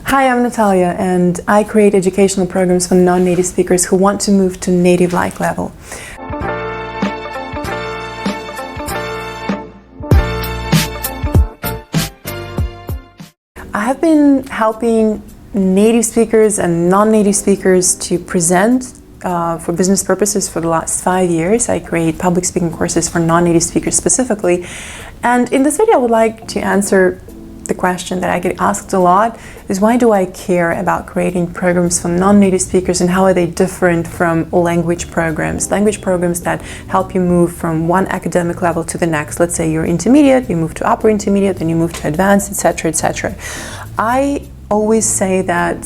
Hi, I'm Natalia, and I create educational programs for non-native speakers who want to move to native-like level. I have been helping native speakers and non-native speakers to present for business purposes for the last 5 years. I create public speaking courses for non-native speakers specifically. And in this video, I would like to answer the question that I get asked a lot is, why do I care about creating programs for non-native speakers, and how are they different from language programs? Language programs that help you move from one academic level to the next. Let's say you're intermediate, you move to upper intermediate, then you move to advanced, etc., etc. I always say that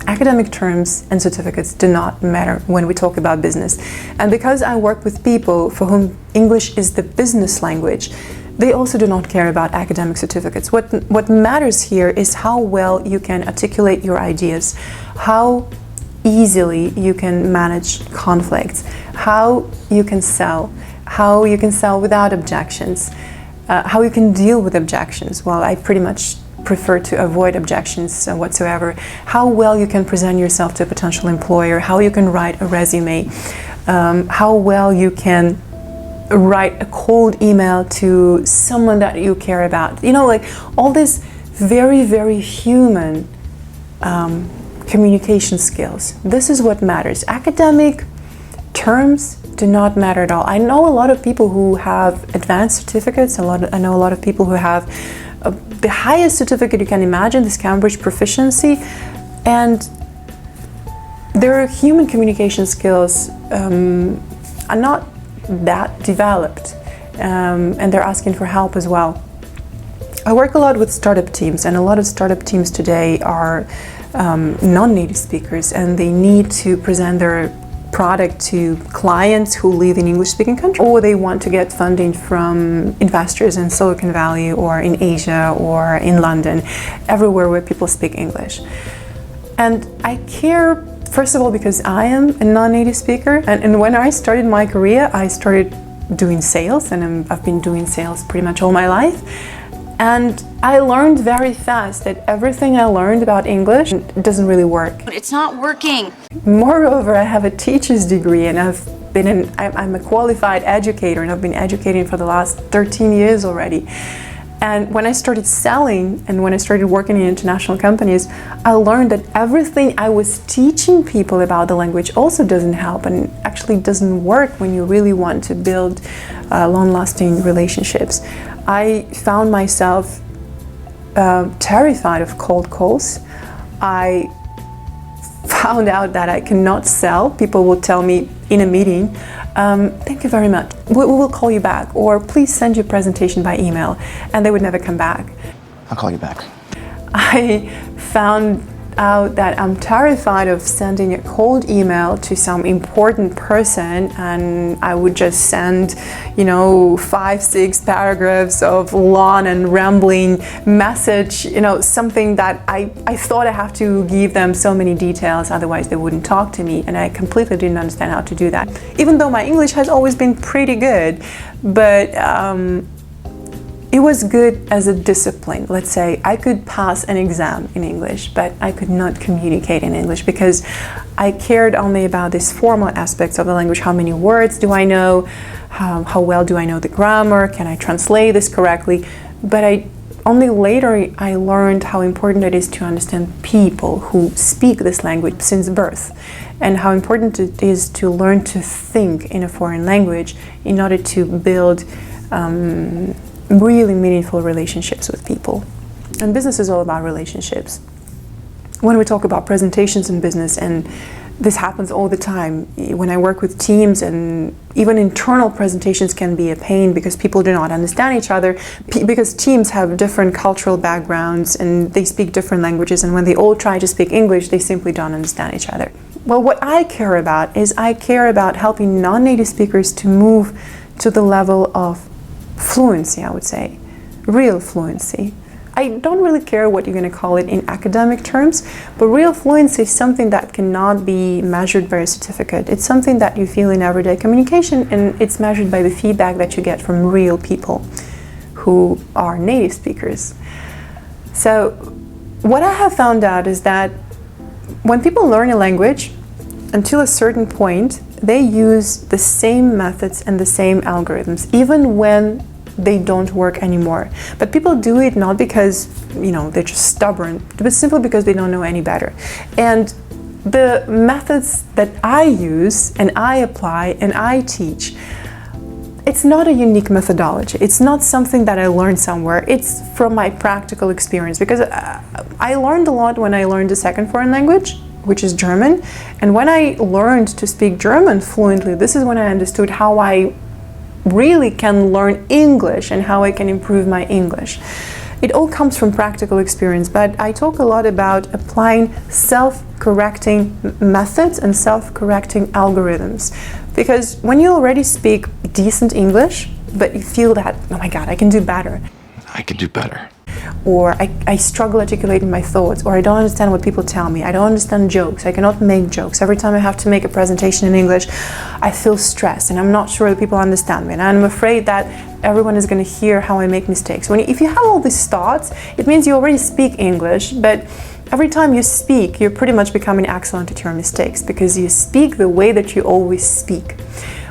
academic terms and certificates do not matter when we talk about business. And because I work with people for whom English is the business language, they also do not care about academic certificates. What matters here is how well you can articulate your ideas, how easily you can manage conflicts, how you can sell without objections, how you can deal with objections. Well, I pretty much prefer to avoid objections whatsoever. How well you can present yourself to a potential employer, how you can write a resume, how well you can write a cold email to someone that you care about. You know, like all these very, very human communication skills. This is what matters. Academic terms do not matter at all. I know a lot of people who have advanced certificates. I know a lot of people who have the highest certificate you can imagine, this Cambridge proficiency, and their human communication skills are not that developed, and they're asking for help as well. I work a lot with startup teams, and a lot of startup teams today are non-native speakers, and they need to present their product to clients who live in English-speaking countries, or they want to get funding from investors in Silicon Valley or in Asia or in London, everywhere where people speak English. And I care, first of all, because I am a non-native speaker, and when I started my career, I started doing sales, and I've been doing sales pretty much all my life. And I learned very fast that everything I learned about English doesn't really work. It's not working. Moreover, I have a teacher's degree, and I'm a qualified educator, and I've been educating for the last 13 years already. And when I started selling and when I started working in international companies, I learned that everything I was teaching people about the language also doesn't help, and actually doesn't work when you really want to build long-lasting relationships. I found myself terrified of cold calls. I found out that I cannot sell. People would tell me in a meeting, thank you very much, we will call you back, or please send your presentation by email, and they would never come back. I'll call you back. I found out that I'm terrified of sending a cold email to some important person, and I would just send, 5-6 paragraphs of long and rambling message, something that I thought I have to give them so many details, otherwise they wouldn't talk to me, and I completely didn't understand how to do that. Even though my English has always been pretty good, but it was good as a discipline. Let's say I could pass an exam in English, but I could not communicate in English because I cared only about these formal aspects of the language. How many words do I know? How well do I know the grammar? Can I translate this correctly? But only later I learned how important it is to understand people who speak this language since birth, and how important it is to learn to think in a foreign language in order to build really meaningful relationships with people. And business is all about relationships. When we talk about presentations in business, and this happens all the time, when I work with teams, and even internal presentations can be a pain because people do not understand each other, because teams have different cultural backgrounds and they speak different languages, and when they all try to speak English, they simply don't understand each other. Well, what I care about is I care about helping non-native speakers to move to the level of fluency, I would say, real fluency. I don't really care what you're going to call it in academic terms, but real fluency is something that cannot be measured by a certificate. It's something that you feel in everyday communication, and it's measured by the feedback that you get from real people who are native speakers. So what I have found out is that when people learn a language, until a certain point, they use the same methods and the same algorithms, even when they don't work anymore. But people do it not because, they're just stubborn, but simply because they don't know any better. And the methods that I use and I apply and I teach, it's not a unique methodology. It's not something that I learned somewhere. It's from my practical experience, because I learned a lot when I learned a second foreign language, which is German. And when I learned to speak German fluently, this is when I understood how I really can learn English and how I can improve my English. It all comes from practical experience, but I talk a lot about applying self-correcting methods and self-correcting algorithms. Because when you already speak decent English, but you feel that, oh my God, I can do better. I could do better. Or I struggle articulating my thoughts, or I don't understand what people tell me, I don't understand jokes, I cannot make jokes. Every time I have to make a presentation in English, I feel stressed and I'm not sure that people understand me, and I'm afraid that everyone is going to hear how I make mistakes. If you have all these thoughts, it means you already speak English, but every time you speak, you're pretty much becoming excellent at your mistakes, because you speak the way that you always speak.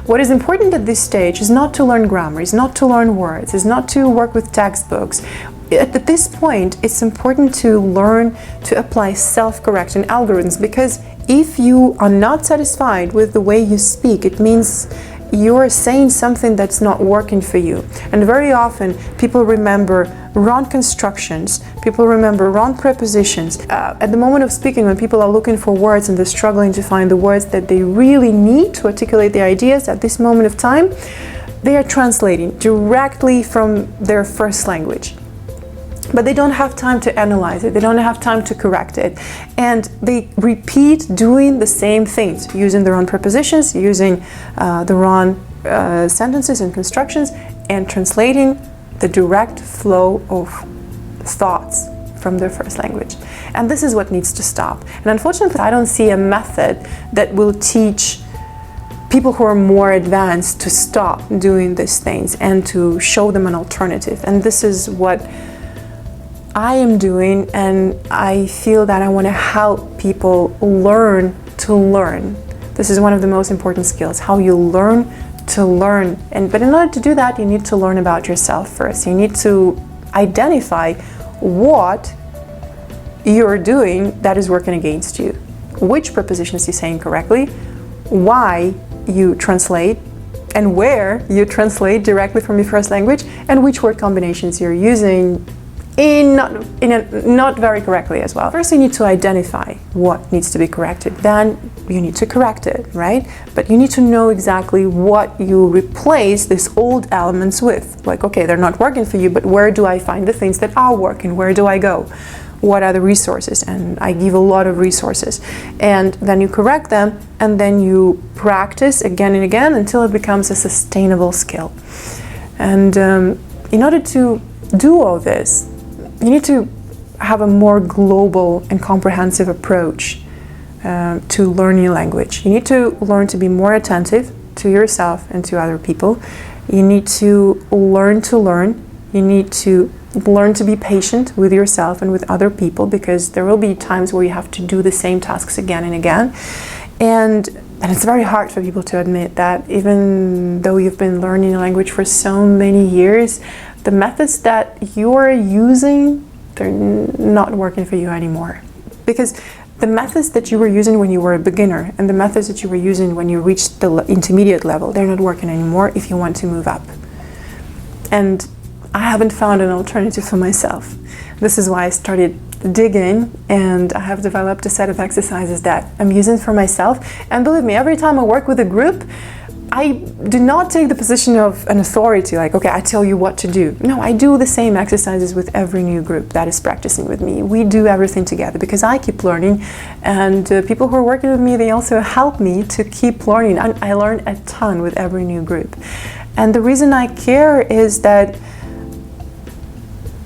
What is important at this stage is not to learn grammar, is not to learn words, is not to work with textbooks. At this point, it's important to learn to apply self-correcting algorithms, because if you are not satisfied with the way you speak, it means you're saying something that's not working for you. And very often, people remember wrong constructions, people remember wrong prepositions. At the moment of speaking, when people are looking for words and they're struggling to find the words that they really need to articulate their ideas at this moment of time, they are translating directly from their first language. But they don't have time to analyze it, they don't have time to correct it. And they repeat doing the same things, using the wrong prepositions, using the wrong sentences and constructions, and translating the direct flow of thoughts from their first language. And this is what needs to stop. And unfortunately, I don't see a method that will teach people who are more advanced to stop doing these things and to show them an alternative. And this is what I am doing, and I feel that I want to help people learn to learn. This is one of the most important skills, how you learn to learn. But in order to do that, you need to learn about yourself first. You need to identify what you're doing that is working against you, which prepositions you're saying correctly, why you translate, and where you translate directly from your first language, and which word combinations you're using not very correctly as well. First, you need to identify what needs to be corrected. Then you need to correct it, right? But you need to know exactly what you replace these old elements with. Like, okay, they're not working for you, but where do I find the things that are working? Where do I go? What are the resources? And I give a lot of resources. And then you correct them, and then you practice again and again until it becomes a sustainable skill. And in order to do all this, you need to have a more global and comprehensive approach to learning language. You need to learn to be more attentive to yourself and to other people. You need to learn to learn. You need to learn to be patient with yourself and with other people, because there will be times where you have to do the same tasks again and again. And it's very hard for people to admit that even though you've been learning a language for so many years, the methods that you're using, they're not working for you anymore. Because the methods that you were using when you were a beginner and the methods that you were using when you reached the intermediate level, they're not working anymore if you want to move up. And I haven't found an alternative for myself. This is why I started digging, and I have developed a set of exercises that I'm using for myself. And believe me, every time I work with a group, I do not take the position of an authority, like, okay, I tell you what to do. No, I do the same exercises with every new group that is practicing with me. We do everything together because I keep learning, and people who are working with me, they also help me to keep learning. I learn a ton with every new group. And the reason I care is that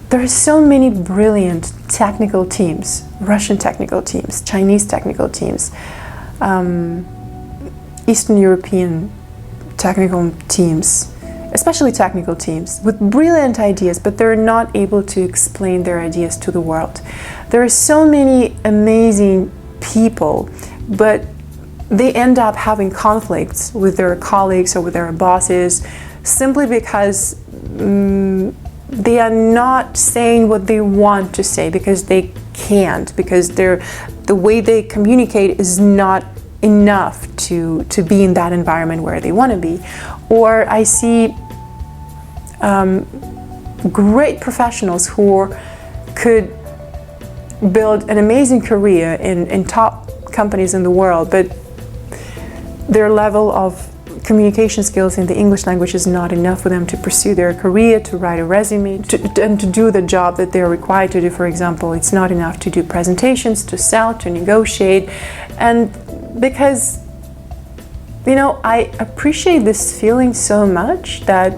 there are so many brilliant technical teams, Russian technical teams, Chinese technical teams, Eastern European technical teams, especially technical teams, with brilliant ideas, but they're not able to explain their ideas to the world. There are so many amazing people, but they end up having conflicts with their colleagues or with their bosses simply because they are not saying what they want to say, because they can't, because the way they communicate is not enough to be in that environment where they want to be. Or I see great professionals who could build an amazing career in top companies in the world, but their level of communication skills in the English language is not enough for them to pursue their career, to write a resume, and to do the job that they're required to do. For example, it's not enough to do presentations, to sell, to negotiate. And because, you know, I appreciate this feeling so much that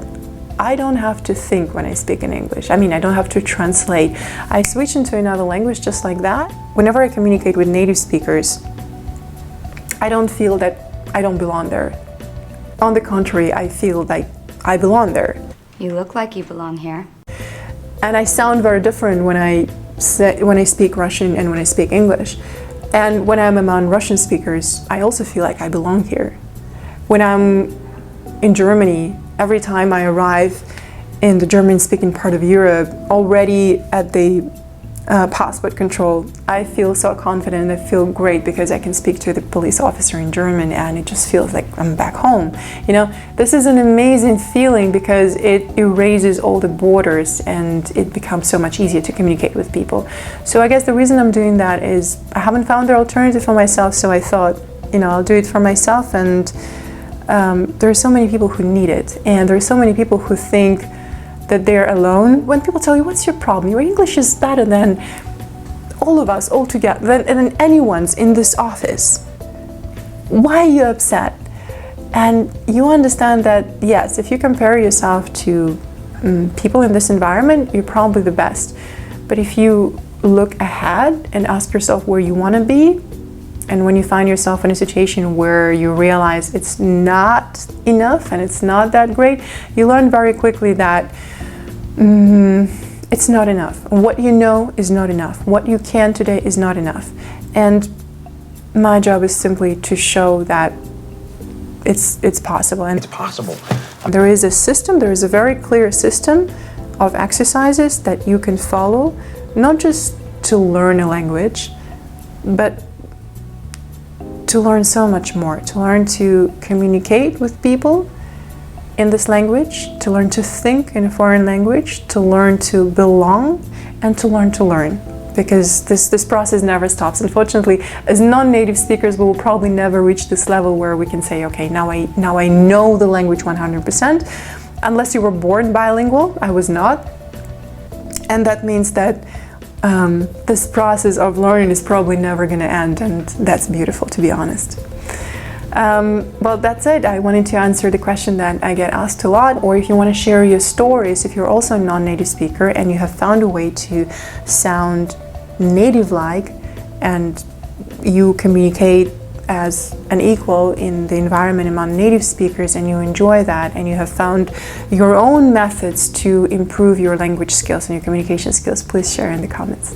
I don't have to think when I speak in English. I mean, I don't have to translate. I switch into another language just like that. Whenever I communicate with native speakers, I don't feel that I don't belong there. On the contrary, I feel like I belong there. You look like you belong here. And I sound very different when I speak Russian and when I speak English. And when I'm among Russian speakers, I also feel like I belong here. When I'm in Germany, every time I arrive in the German-speaking part of Europe, already at the passport control, I feel so confident, I feel great because I can speak to the police officer in German and it just feels like I'm back home. You know, this is an amazing feeling because it erases all the borders and it becomes so much easier to communicate with people. So I guess the reason I'm doing that is I haven't found the alternative for myself, so I thought, you know, I'll do it for myself. And there are so many people who need it, and there are so many people who think that they're alone. When people tell you, what's your problem? Your English is better than all of us all together, than anyone's in this office. Why are you upset? And you understand that, yes, if you compare yourself to people in this environment, you're probably the best. But if you look ahead and ask yourself where you want to be, and when you find yourself in a situation where you realize it's not enough and it's not that great, you learn very quickly that it's not enough. What you know is not enough. What you can today is not enough. And my job is simply to show that it's possible. And it's possible. There is a system, there is a very clear system of exercises that you can follow, not just to learn a language, but to learn so much more, to learn to communicate with people in this language, to learn to think in a foreign language, to learn to belong, and to learn. Because this process never stops. Unfortunately, as non-native speakers, we will probably never reach this level where we can say, okay, now I know the language 100%. Unless you were born bilingual, I was not. And that means that this process of learning is probably never going to end, and that's beautiful, to be honest. Well, that's it. I wanted to answer the question that I get asked a lot, or if you want to share your stories, if you're also a non-native speaker and you have found a way to sound native-like and you communicate as an equal in the environment among native speakers and you enjoy that, and you have found your own methods to improve your language skills and your communication skills, please share in the comments.